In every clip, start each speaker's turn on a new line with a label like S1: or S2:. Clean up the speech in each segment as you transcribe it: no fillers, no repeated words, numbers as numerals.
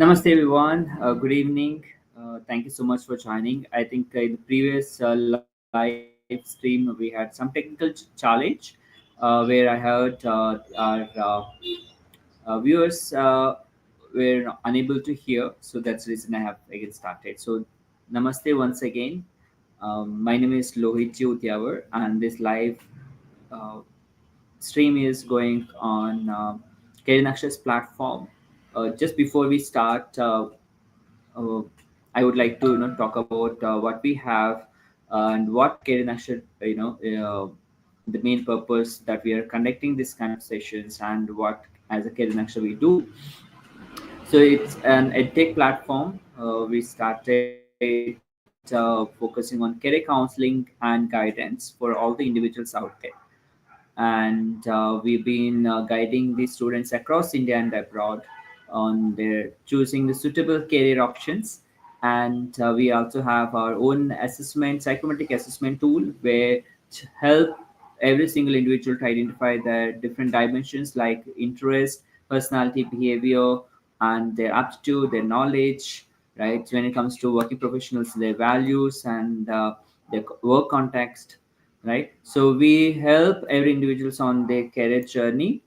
S1: Namaste, everyone. Good evening. Thank you so much for joining. I think in the previous live stream we had some technical challenge where I heard our viewers were unable to hear. So that's the reason I have again started. So, Namaste once again. My name is Lohit Utyawar, and this live uh, stream is going on Kerinaksha's platform. Just before we start, uh, I would like to talk about what we have and what Kerinaksha, the main purpose that we are conducting this kind of sessions and what as a Kerinaksha we do. So it's an edtech platform. We started focusing on career counseling and guidance for all the individuals out there. And we've been guiding the students across India and abroad on their choosing the suitable career options. And we also have our own assessment, psychometric assessment tool, where to help every single individual to identify their different dimensions like interest, personality, behavior, and their aptitude, their knowledge, right? So when it comes to working professionals, their values and their work context, right? So we help every individuals on their career journey.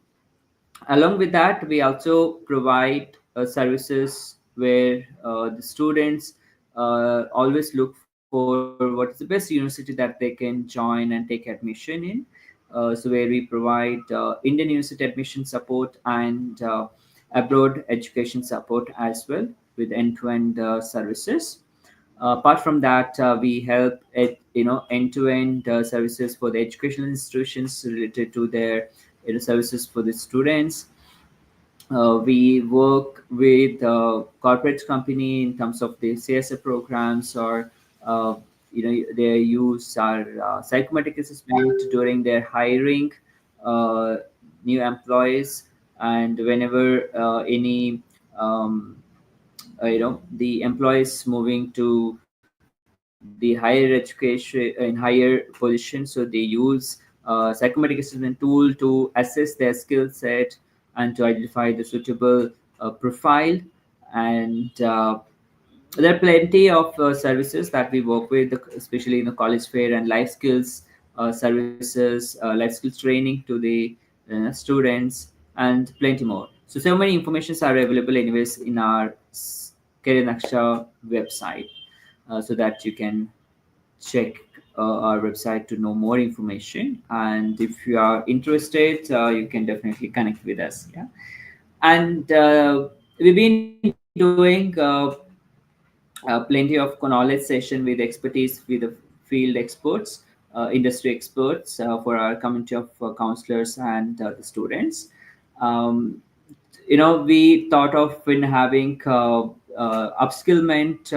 S1: Along with that, we also provide services where the students always look for what is the best university that they can join and take admission in. So where we provide Indian university admission support and abroad education support as well with end-to-end services. Apart from that, we help at end-to-end services for the educational institutions related to their services for the students. We work with corporate company in terms of the CSA programs or they use our psychometric assessment during their hiring uh, new employees, and whenever any the employees moving to the higher education in higher position, so they use psychometric assessment tool to assess their skill set and to identify the suitable profile. And there are plenty of services that we work with, especially in the college fair and life skills services, life skills training to the students, and plenty more. So many informations are available anyways in our Career Naksha website, so that you can check our website to know more information. And if you are interested, you can definitely connect with us. Yeah, and we've been doing plenty of knowledge session with expertise with the field experts, industry experts for our community of counselors and the students. Um, we thought of when having upskillment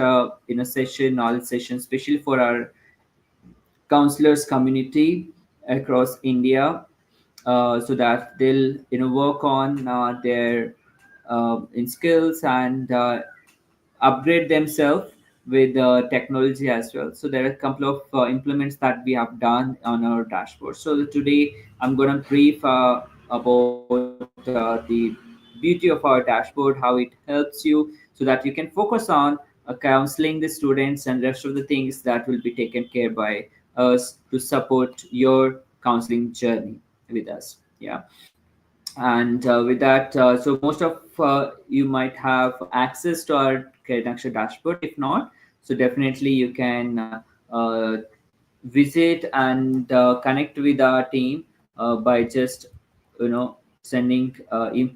S1: in a session, knowledge session, especially for our counselors community across India, so that they'll work on their in skills and upgrade themselves with technology as well. So there are a couple of implements that we have done on our dashboard. So today I'm going to brief about the beauty of our dashboard, how it helps you, so that you can focus on counseling the students and rest of the things that will be taken care by us to support your counseling journey with us. Yeah, and with that, so most of you might have access to our Naqsha dashboard. If not, so definitely you can visit and connect with our team by just sending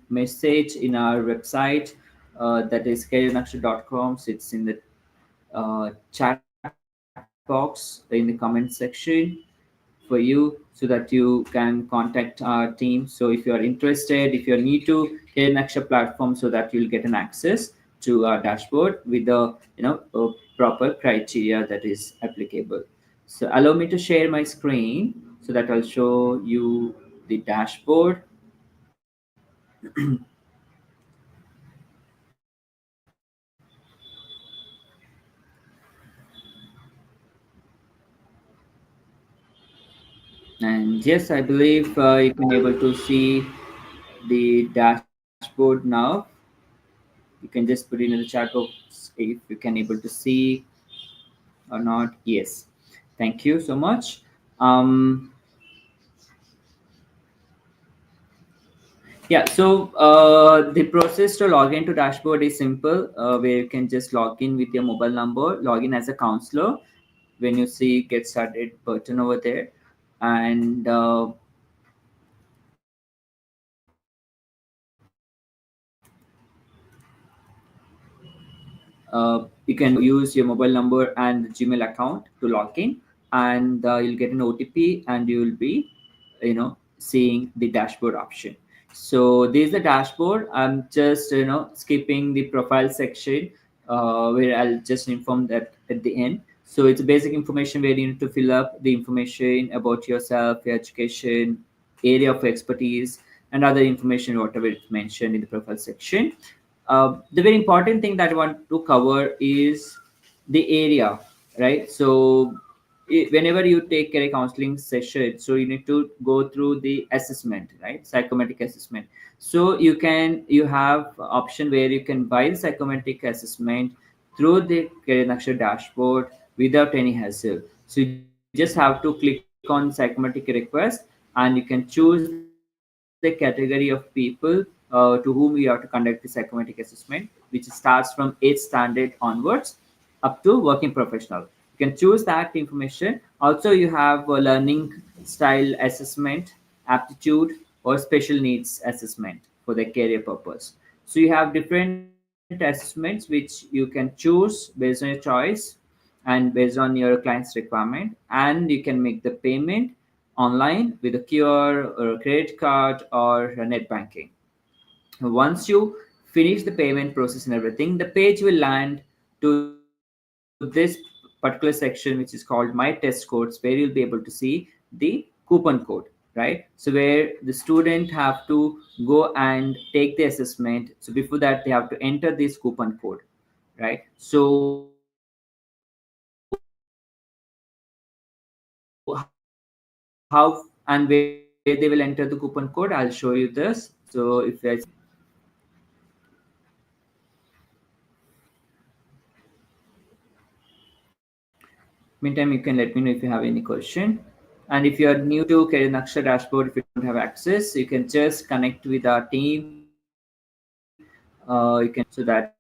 S1: message in our website, that is careernaksha.com. So it's in the chat box in the comment section for you, so that you can contact our team. So if you are interested, if you're new to Naksha platform, so that you'll get an access to our dashboard with the proper criteria that is applicable. So allow me to share my screen so that I'll show you the dashboard. And yes, I believe you can able to see the dashboard now. You can just put it in the chat box if you can able to see or not. Yes, thank you so much. um, Yeah, so the process to log into dashboard is simple, where you can just log in with your mobile number, log in as a counselor. When you see get started button over there, and you can use your mobile number and Gmail account to log in, and you'll get an OTP, and you will be, seeing the dashboard option. So this is the dashboard. I'm just skipping the profile section, where I'll just inform that at the end. So it's a basic information where you need to fill up the information about yourself, your education, area of expertise, and other information whatever is mentioned in the profile section. The very important thing that I want to cover is the area, right? So whenever you take a counseling session, so you need to go through the assessment, right? Psychometric assessment. So you have option where you can buy the psychometric assessment through the Career Naksha dashboard without any hassle. So you just have to click on psychometric request, and you can choose the category of people to whom you have to conduct the psychometric assessment, which starts from 8th standard onwards up to working professional. You can choose that information. Also, you have a learning style assessment, aptitude, or special needs assessment for the career purpose. So you have different assessments which you can choose based on your choice and based on your client's requirement, and you can make the payment online with a QR or a credit card or a net banking. Once you finish the payment process and everything, the page will land to this particular section, which is called My Test Codes, where you'll be able to see the coupon code, right? So where the student have to go and take the assessment. So before that, they have to enter this coupon code, right? So how and where they will enter the coupon code, I'll show you this. So if I meantime, you can let me know if you have any question. And if you are new to Career Naksha dashboard, if you don't have access, you can just connect with our team. You can so that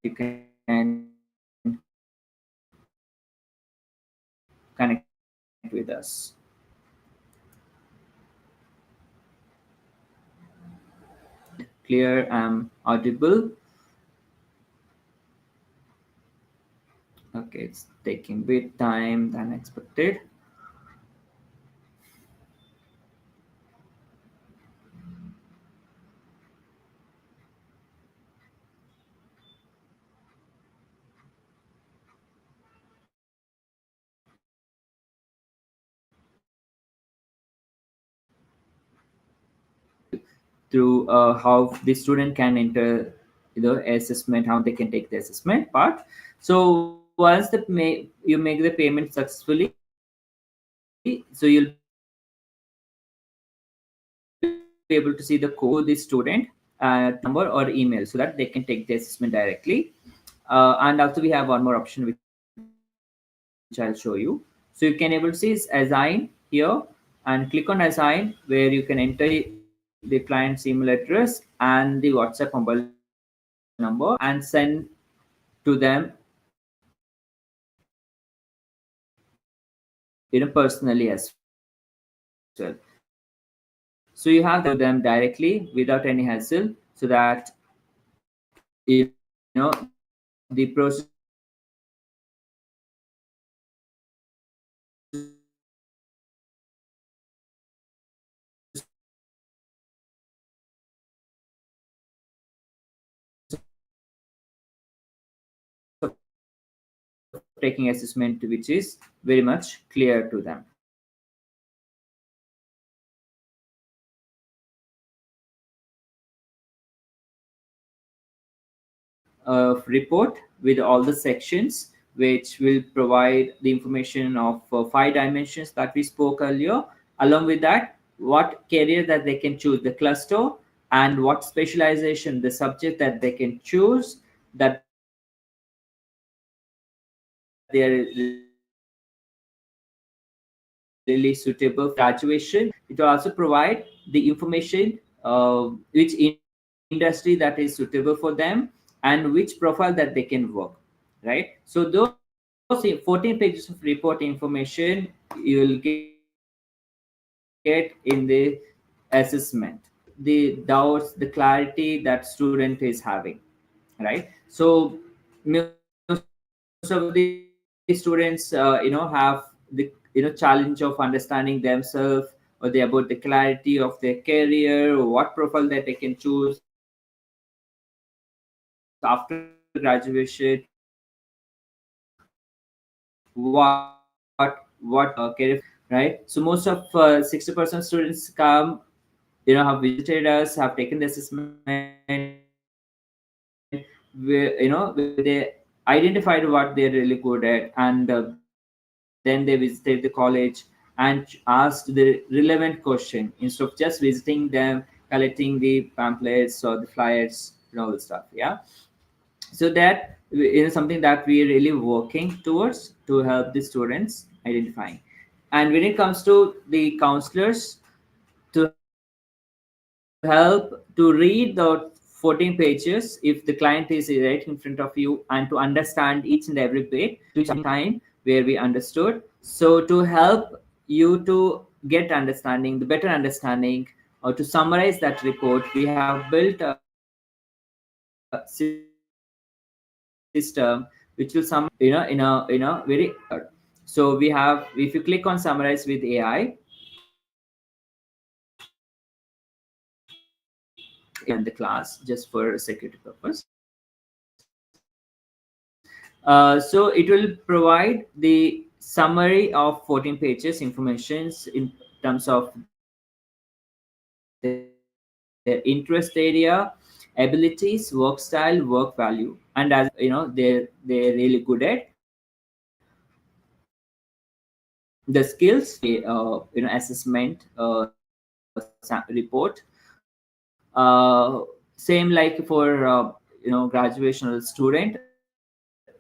S1: you can connect with us. Clear, I'm audible. Okay, it's taking bit time than expected. Through how the student can enter the assessment, how they can take the assessment part. So once you make the payment successfully, so you'll be able to see the code to the student number or email, so that they can take the assessment directly. And also we have one more option which I'll show you. So you can able to see is assign here, and click on assign, where you can enter the client's email address and the WhatsApp mobile number and send to them personally as well. So you have that option to them directly without any hassle, so that the process of taking the assessment will be which is very much clear to them. Report with all the sections, which will provide the information of 5 dimensions that we spoke earlier. Along with that, what career that they can choose, the cluster, and what specialization, the subject that they can choose, that they are really suitable for graduation. It will also provide the information. It will also provide the information which industry that is suitable for them, and which profile that they can work, right? So those 14 pages of report information you will get in the assessment. It will help the doubts, the clarity that student is having, right? So most of the students have the challenge of understanding themselves, or they about the clarity of their career, what profile that they can choose after graduation, what career right? So most of 60% students come, have visited us, have taken the assessment, where they identified what they're really good at, and then they visited the college and asked the relevant question instead of just visiting them, collecting the pamphlets or the flyers and all the stuff. Yeah. So that something that we are really working towards to help the students identifying. And when it comes to the counselors, to help to read the 14 pages if the client is right in front of you, and to understand each and every bit, which we have taken time where we understood. So to help you to get understanding, the better understanding, or to summarize that report, we have built a system which will summarize that report in a very so we have, if you click on summarize with AI, in the class just for security purpose. So it will provide the summary of 14 pages informations in terms of their interest area, abilities, work style, work value, and as they're really good at, the skills which will summarize the assessment report. Same like for graduation student.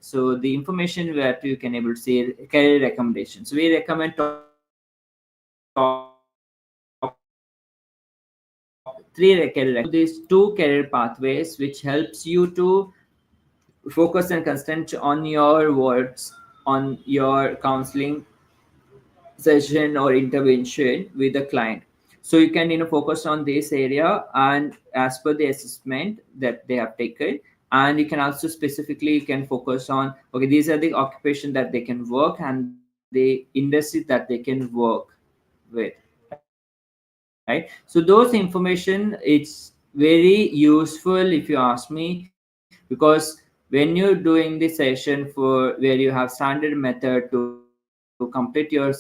S1: So the information that you can able to see career recommendations. So we recommend top 3 career recommendations. So these 2 career pathways which helps you to focus and concentrate on your words, on your counseling session or intervention with the client. So you can focus on this area, and as per the assessment that they have taken. And you can also specifically, you can focus on, okay, these are the occupation that they can work and the industry that they can work with, right? So those information, it's very useful if you ask me, because when you're doing the session for where you have standard method to complete your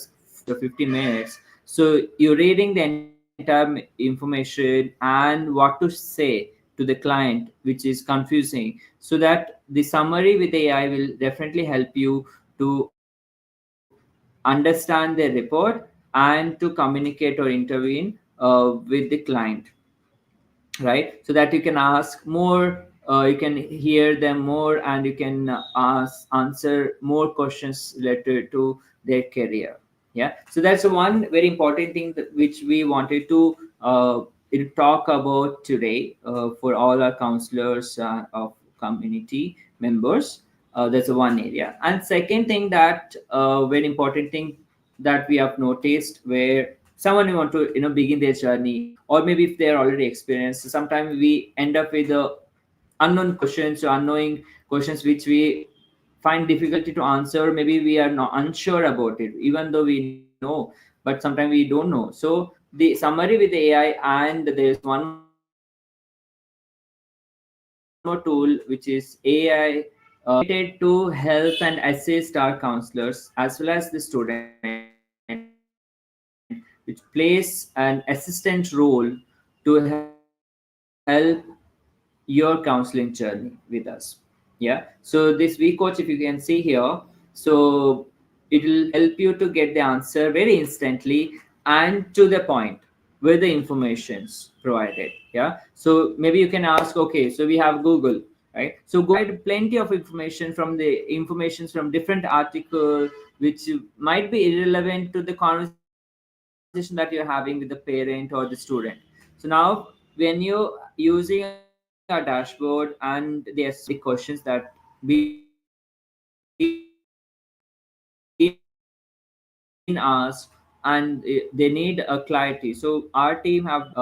S1: 50 minutes, so you're reading the entire information and what to say to the client, which is confusing. So that the summary with AI will definitely help you to understand the report and to communicate or intervene with the client, right? So that you can ask more, you can hear them more, and you can answer more questions related to their career. Yeah, so that's one very important thing that which we wanted to talk about today for all our counselors of community members. That's one area. And second thing, that very important thing that we have noticed, where someone who want to begin their journey, or maybe if they're already experienced, so sometimes we end up with the unknown questions or unknowing questions which we find difficulty to answer. Maybe we are not unsure about it, even though we know, but sometimes we don't know. So the summary with the AI, and there's one more tool which is AI created to help and assist our counselors as well as the student, which plays an assistant role to help your counseling journey with us. Yeah, so this V coach, if you can see here, so it will help you to get the answer very instantly and to the point. with the informations provided. Yeah, so maybe you can ask, okay, so we have Google, right? So Google provide plenty of information from the informations from different article, which might be irrelevant to the conversation that you're having with the parent or the student. So now when you using a dashboard and there's the questions that being asked and they need clarity, so our team have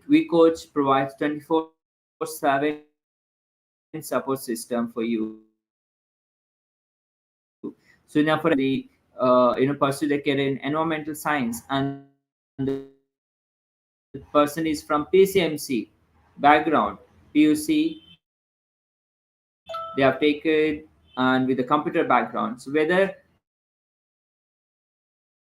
S1: we coach provides 24/7 support system for you. So now for example, pursue their career in environmental science and the person is from PCMC background, PUC, they have taken, and with the computer background. So whether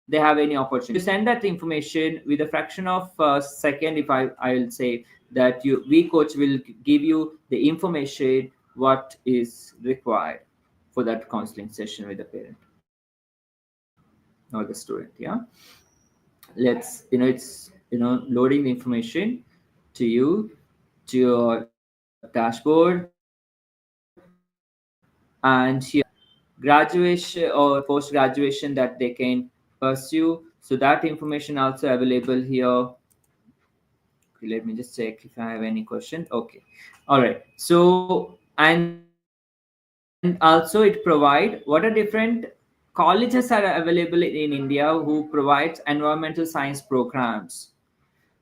S1: they have any opportunity, you send that information with a fraction of second, if I'll say that we coach will give you the information what is required for that counseling session with the parent or the student. Yeah, it's loading the information to you, to your dashboard. And here graduation or post graduation that they can pursue, so that information also available here. Okay, let me just check if I have any question. Okay, all right. So and also it provide what are different colleges are available in India who provides environmental science programs,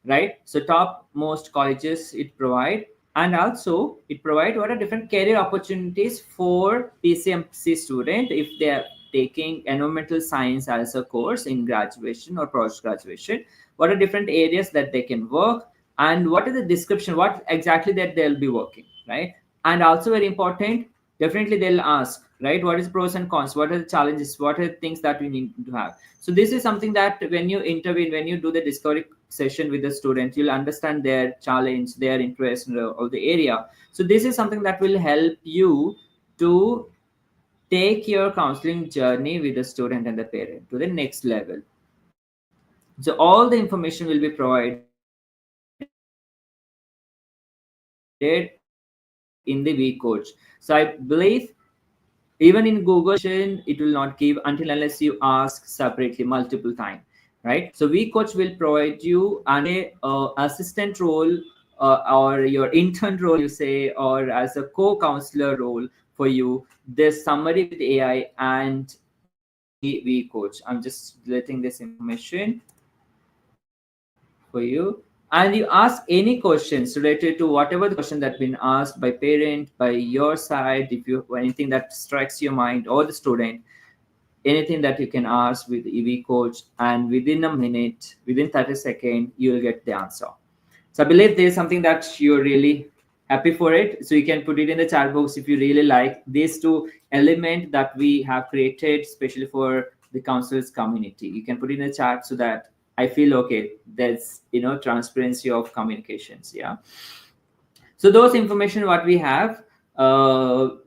S1: right? So top most colleges it provide. And also it provide what are different career opportunities for PCMC student if they are taking environmental science as a course in graduation or post graduation. What are different areas that they can work, and what is the description, what exactly that they'll be working, right? And also very important, definitely they'll ask, right, what is pros and cons, what are the challenges, what are the things that we need to have. So this is something that when you intervene, when you do the discovery session with the student, you'll understand their challenge, their interest in all the area. So this is something that will help you to take your counseling journey with the student and the parent to the next level. So all the information will be provided in the V coach. So I believe even in Google information it will not give until unless you ask separately multiple time, right? So V coach will provide you and assistant role, or your intern role, you say, or as a co-counselor role for you, this summary with AI and the V coach. I'm just letting this information for you. And you ask any questions related to whatever the question that's been asked by parent, by your side, if you anything that strikes your mind, or the student, anything that you can ask with EV coach, and within a minute, within 30 seconds, you'll get the answer. So I believe there's something that you're really happy for it. So you can put it in the chat box if you really like these two elements that we have created, especially for the counselors community. You can put it in the chat so that I feel okay. There's transparency of communications. Yeah. So those information what we have, in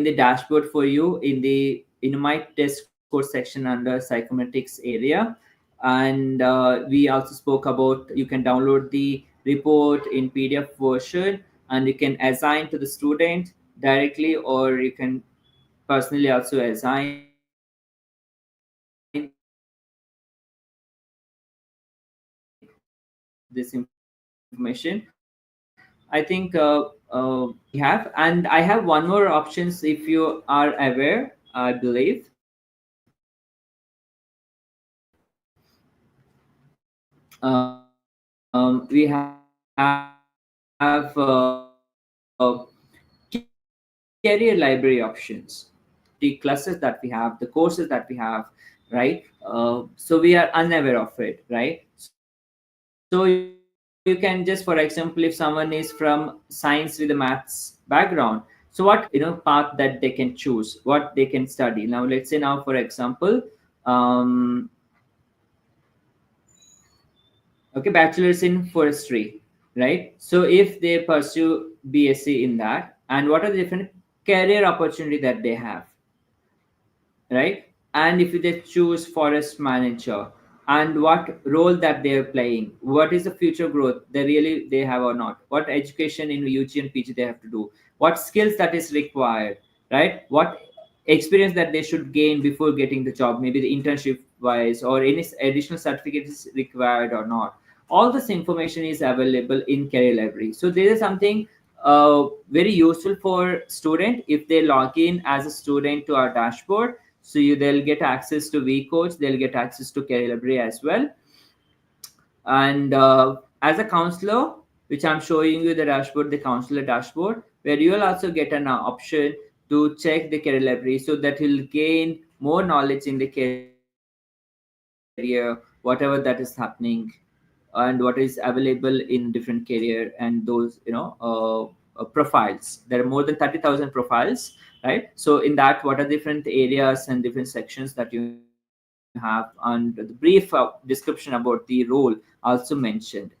S1: the dashboard for you in my test course section under psychometrics area. And we also spoke about you can download the report in PDF version, and you can assign to the student directly, or you can personally also assign this information. I think we have, and I have one more options if you are aware, I believe. We have career library options, the classes that we have, the courses that we have, right? So we are unaware of it, right? So you can just, for example, if someone is from science with a maths background, so what path that they can choose, what they can study. Now let's say, now for example, um okay, bachelor's in forestry, right? So if they pursue BSc in that, and what are the different career opportunity that they have, right? And if they choose forest manager, and what role that they are playing, what is the future growth they have or not, what education in UG and PG they have to do, what skills that is required, right? What experience that they should gain before getting the job, maybe the internship wise, or any additional certificate is required or not. All this information is available in career library. So there is something very useful for student. If they log in as a student to our dashboard, so they'll get access to vcoach, they'll get access to career library as well. And as a counselor, which I'm showing you the dashboard, the counselor dashboard, where you will also get an option to check the career library, so that you'll gain more knowledge in the career, whatever that is happening, and what is available in different career, and those profiles. There are more than 30,000 profiles, right? So in that, what are different areas and different sections that you have, and the brief description about the role also mentioned,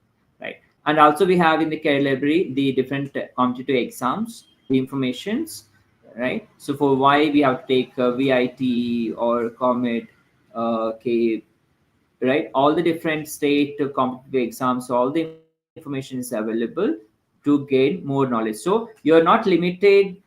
S1: right? And also we have in the career library the different competitive exams, the informations, right? So for why we have to take VIT or comet, K, right? All the different state competitive exams, so all the information is available to gain more knowledge. So you're not limited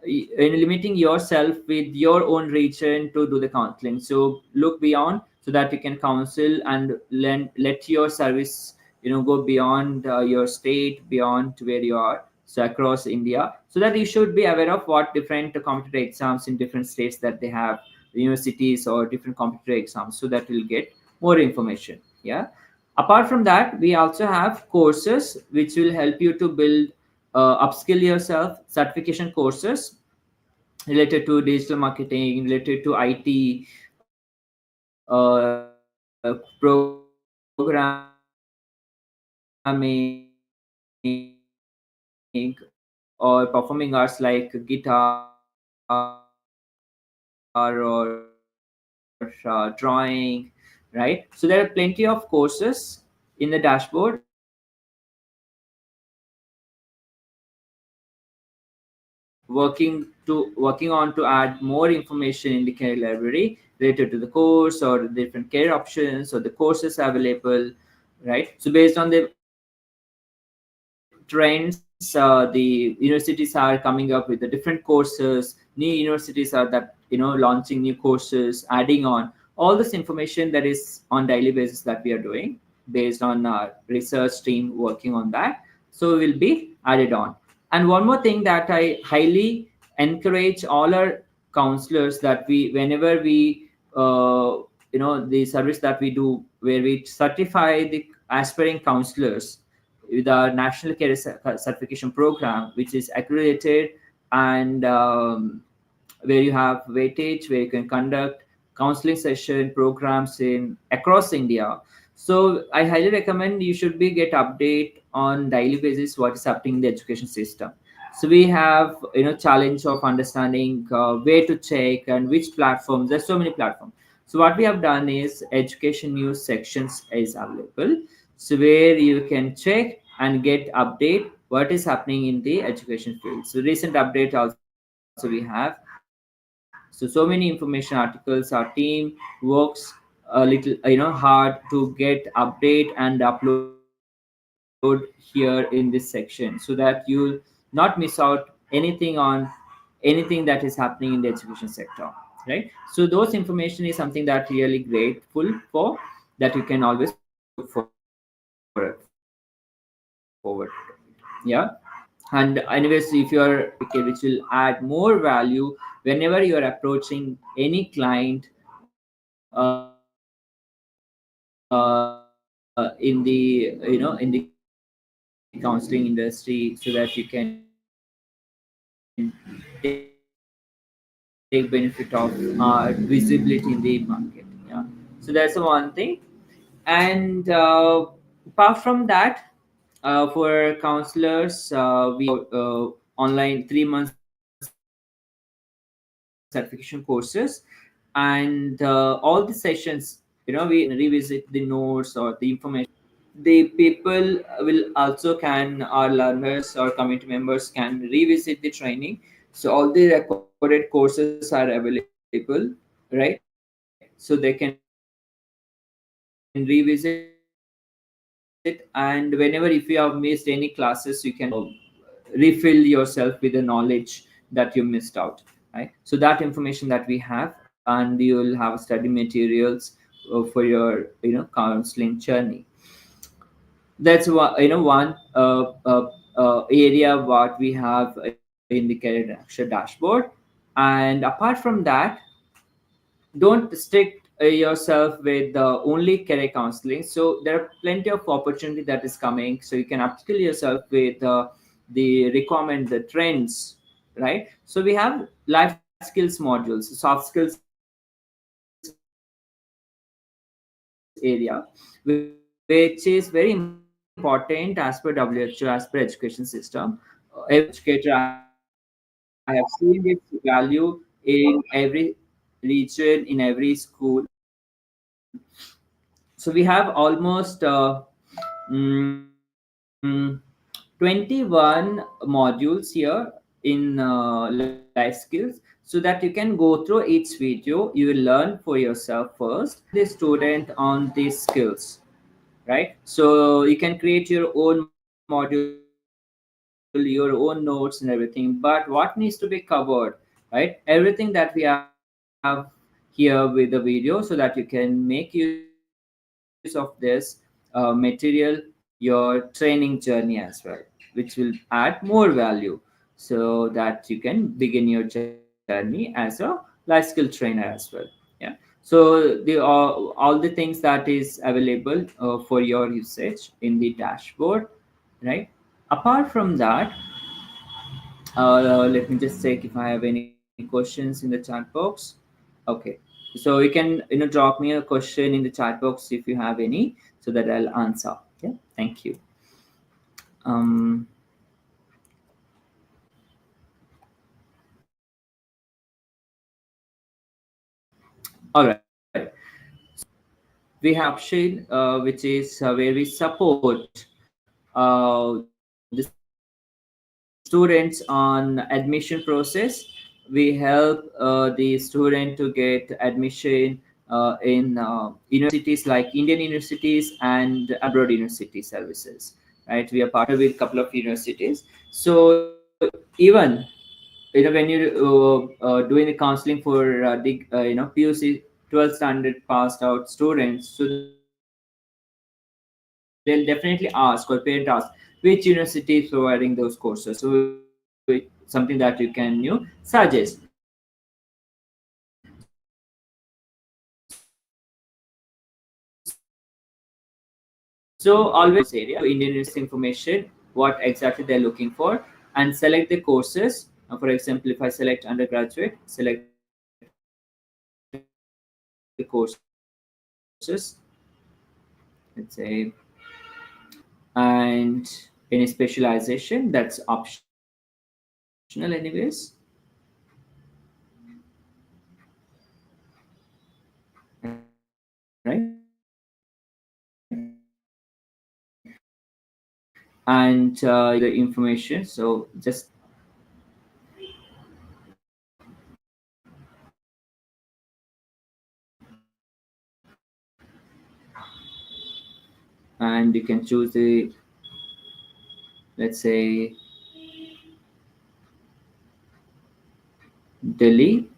S1: in limiting yourself with your own region to do the counseling. So look beyond, so that you can counsel and let your service go beyond your state, beyond where you are, so across India, so that you should be aware of what different competitive exams in different states that they have, universities or different competitive exams, so that you'll get more information. Yeah. Apart from that, we also have courses which will help you to build, upskill yourself, certification courses related to digital marketing, related to IT, programming, or performing arts like guitar or drawing, right? So there are plenty of courses in the dashboard, working on to add more information in the career library related to the course or the different career options or the courses available, right? So based on the trends, the universities are coming up with the different courses, new universities are that launching new courses, adding on all this information that is on daily basis that we are doing based on our research team working on that. So will be added on. And one more thing that I highly encourage all our counselors, that we whenever we the service that we do, where we certify the aspiring counselors with our national career certification program, which is accredited, and where you have weightage, where you can conduct counseling session programs in across India. So I highly recommend you should be get update on daily basis what is happening in the education system. So we have challenge of understanding where to check and which platforms. There's so many platforms. So what we have done is education news sections is available. So where you can check and get update what is happening in the education field. So recent update also we have. So many information articles. Our team works a little hard to get update and upload here in this section, so that you'll not miss out anything on anything that is happening in the education sector, right? So those information is something that really grateful for, that you can always look forward, yeah. And anyways, if you are which will add more value whenever you are approaching any client in the in the counseling industry, so that you can take benefit of visibility in the market. Yeah. So that's the one thing. And apart from that, for counselors, we also online 3 month certification courses, and all the sessions, we revisit the notes or the information. The people will also can, our learners or community members can revisit the training. So all the recorded courses are available, right? So they can revisit the training, revisit, and whenever if you have missed any classes, you can refill yourself with the knowledge that you missed out, right? So that information that we have, and you'll have study materials for your counseling journey. That's what one area what we have in the career action dashboard. And apart from that, don't stick yourself with only career counseling. So there are plenty of opportunity that is coming, so you can upskill yourself with the requirement, the trends, right? So we have life skills modules, soft skills area, which is very important as per WHO, as per education system. Every educator, I have seen this value in every region, in every school. So we have almost mm, 21 modules here in life skills, so that you can go through each video. You will learn for yourself first, the student on these skills, right? So you can create your own module, your own notes and everything. But what needs to be covered, right? Everything that we have here with the video, so that you can make use of this material, your training journey as well, which will add more value, so that you can begin your journey as a life skill trainer as well. Yeah. So all the things that is available for your usage in the dashboard, right? Apart from that, let me just check if I have any questions in the chat box. Okay, so you can drop me a question in the chat box if you have any, so that I'll answer. Yeah, thank you. um all right. We have option which is where we support the students on admission process. We help the student to get admission in universities like Indian universities and abroad university services, right? We are partnered with a couple of universities. So even when you doing the counseling for the PUC 12th standard passed out students, so they'll definitely ask, or parent ask, which university is providing those courses. So something that you can suggest. So always visit those areas. So Indian university information, what exactly they're looking for, and select the courses. For example, if I select undergraduate, select select the courses, let's say, and any specialization that's optional anyways, right? And you can see the information, so just and you can choose the, let's say, Delhi,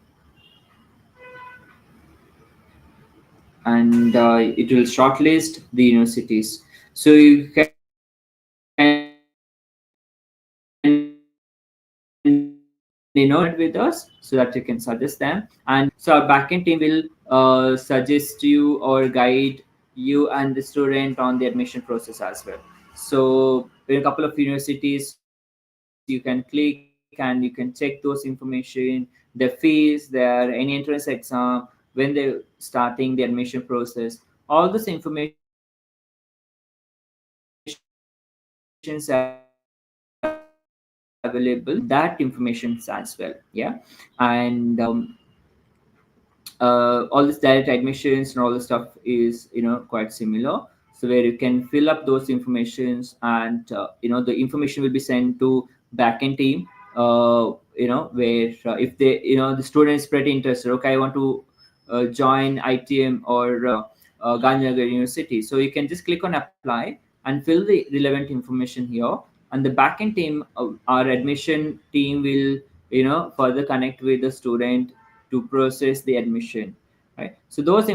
S1: and it will shortlist the universities. So you can partner with us so that you can suggest them, and so our backend team will suggest you or guide you and the student on the admission process as well. So in a couple of universities you can click and you can check those information, the fees, their any entrance exam, when they're starting the admission process. All this information is available in the dashboard, and you can use that information as well. Yeah. And all this direct admissions and all the stuff is quite similar. So where you can fill up those informations, and the information will be sent to backend team, where if they the student is pretty interested, okay, I want to join ITM or Gandhinagar University. So you can just click on apply and fill the relevant information here. And the backend team, our admission team will further connect with the student to process the admission. Right. So those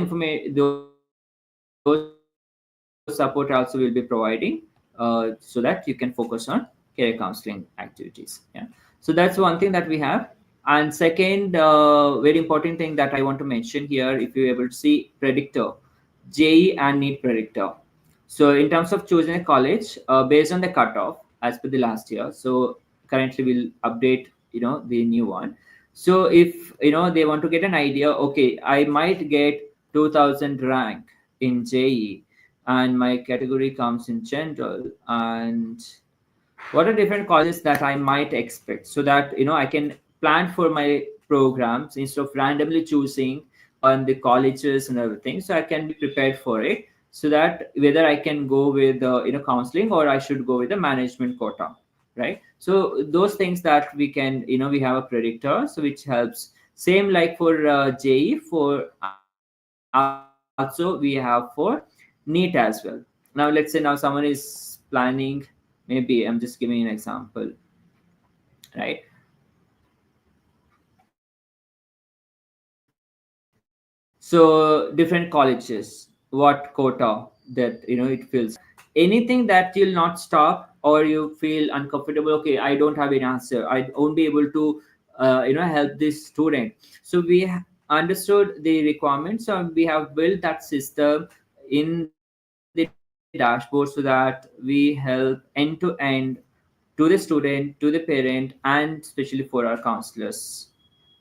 S1: support also will be providing, so that you can focus on career counseling activities. Yeah. So that's one thing that we have. And second, very important thing that I want to mention here, if you're able to see predictor, JE and NEET predictor. So in terms of choosing a college, based on the cutoff as per the last year. So currently we'll update the new one. So if they want to get an idea, okay, I might get 2000 rank in JE, and my category comes in general, and what are different colleges that I might expect, so that I can plan for my programs instead of randomly choosing on the colleges and everything. So I can be prepared for it, so that whether I can go with counseling, or I should go with the management quota, right? So those things that we can, we have a predictor, so which helps. Same like for JE, for also we have for NEET as well. Now let's say now someone is planning, maybe I'm just giving an example, right? So different colleges, what quota that it fills. Anything that you'll not stop, or you feel uncomfortable, okay, I don't have an answer, I won't be able to help this student. So understood the requirements, and we have built that system in the dashboard, so that we help end to end to the student, to the parent, and especially for our counselors,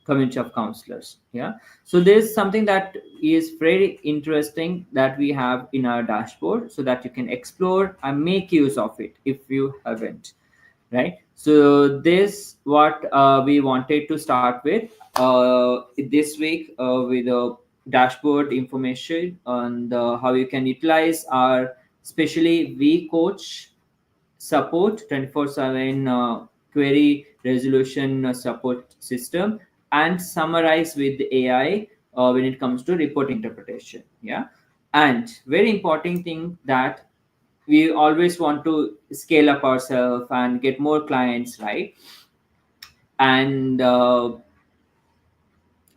S1: community of counselors. Yeah. So there's something that is very interesting that we have in our dashboard, so that you can explore and make use of it if you haven't. Right. So this what we wanted to start with this week, with a dashboard information on how you can utilize our, especially we coach support 24/7 query resolution support system, and summarize with AI when it comes to report interpretation. Yeah. And very important thing that we always want to scale up ourselves and get more clients, right? And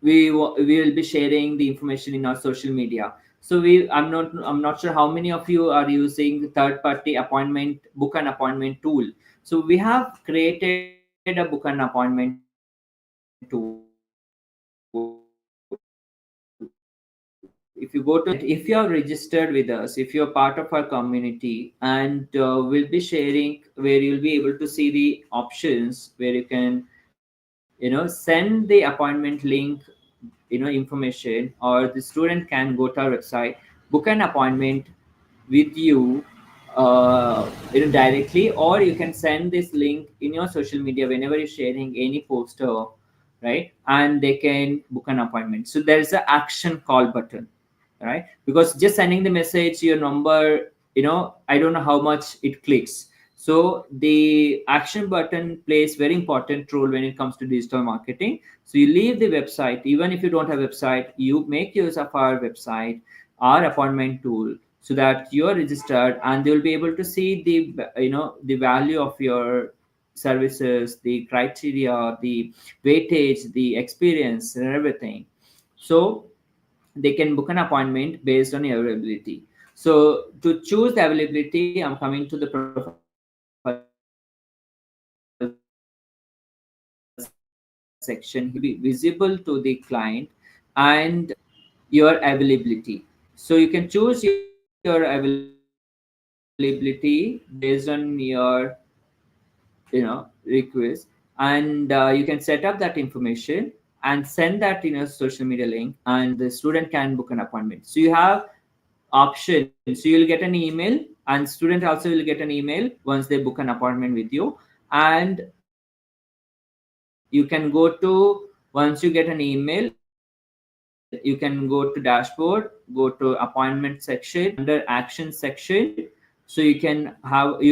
S1: we will be sharing the information in our social media. So I'm not sure how many of you are using third party appointment book an appointment tool. So we have created a book an appointment tool. If you go to if you are registered with us, if you're part of our community, and we'll be sharing where you'll be able to see the options where you can send the appointment link, information, or the student can go to our website, book an appointment with you, directly, or you can send this link in your social media whenever you're sharing any poster, right? And they can book an appointment. So there's an action call button, right? Because just sending the message, your number, I don't know how much it clicks. So the action button plays very important role when it comes to digital marketing. So you leave the website, even if you don't have a website, you make use of our website, our appointment tool, so that you're registered, and they'll be able to see the value of your services, the criteria, the weightage, the experience, and everything. So they can book an appointment based on your availability. So to choose the availability, I'm coming to the profile section. Here will be visible to the client, and your availability. So you can choose your availability based on your request, and you can set up that information and send that in a social media link, and the student can book an appointment. So you have options. So you'll get an email, and student also will get an email once they book an appointment with you. And you can go to, once you get an email, you can go to dashboard, go to appointment section, under action section. So you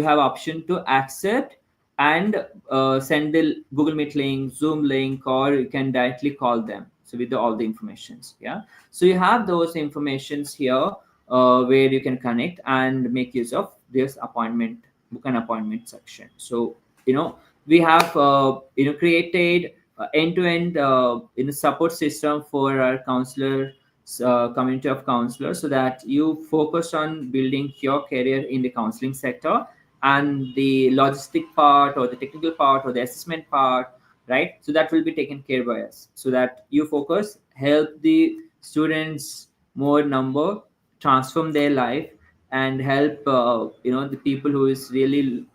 S1: have option to accept, and send the Google Meet link, Zoom link, or you can directly call them. So with all the informations. Yeah. So you have those informations here. where you can connect and make use of this appointment, book an appointment section. So you know we have created end-to-end support system for our counselor community of counselors, so that you focus on building your career in the counseling sector, and the logistic part or the technical part or the assessment part, right? So that will be taken care by us, so that you focus, help the students more number, transform their life, and help the people who is really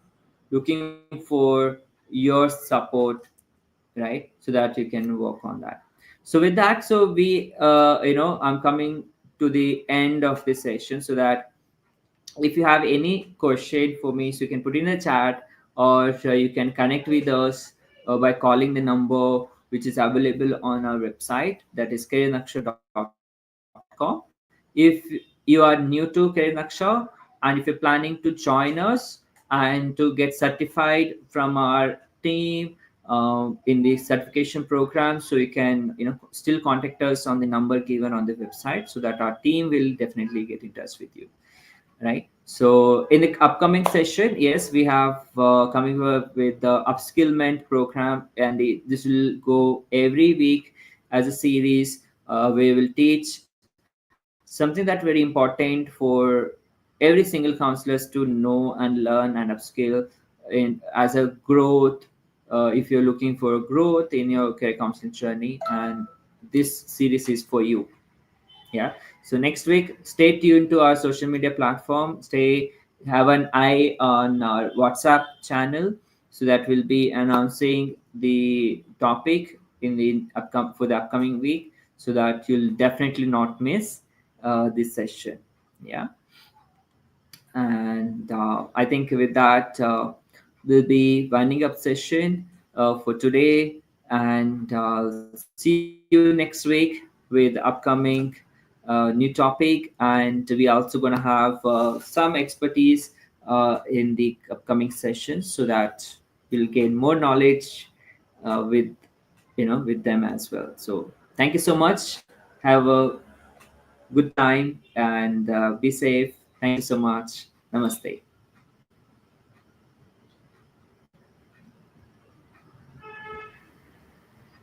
S1: looking for your support, right? So that you can work on that. So with that, so we I'm coming to the end of this session, so that if you have any question for me, so you can put in the chat, or you can connect with us by calling the number which is available on our website, that is careernaksha.com. If you are new to Career Naksha, and if you're planning to join us and to get certified from our team in the certification program, so you can still contact us on the number given on the website, so that our team will definitely get in touch with you, right? So in the upcoming session, yes, we have coming up with the upskillment program, and this will go every week as a series. We will teach something that very important for every single counselors to know and learn and upskill in as a growth. If you're looking for growth in your career counseling journey, and this series is for you. Yeah. So next week, stay tuned to our social media platform. Stay Have an eye on our WhatsApp channel, so that we'll be announcing the topic in the for the upcoming week, so that you'll definitely not miss this session. Yeah. And I think with that, we'll be winding up session for today, and see you next week with upcoming new topic. And we also going to have some expertise in the upcoming sessions, so that we'll gain more knowledge with with them as well. So thank you so much. Have a good time, and be safe. Thank you so much. Namaste.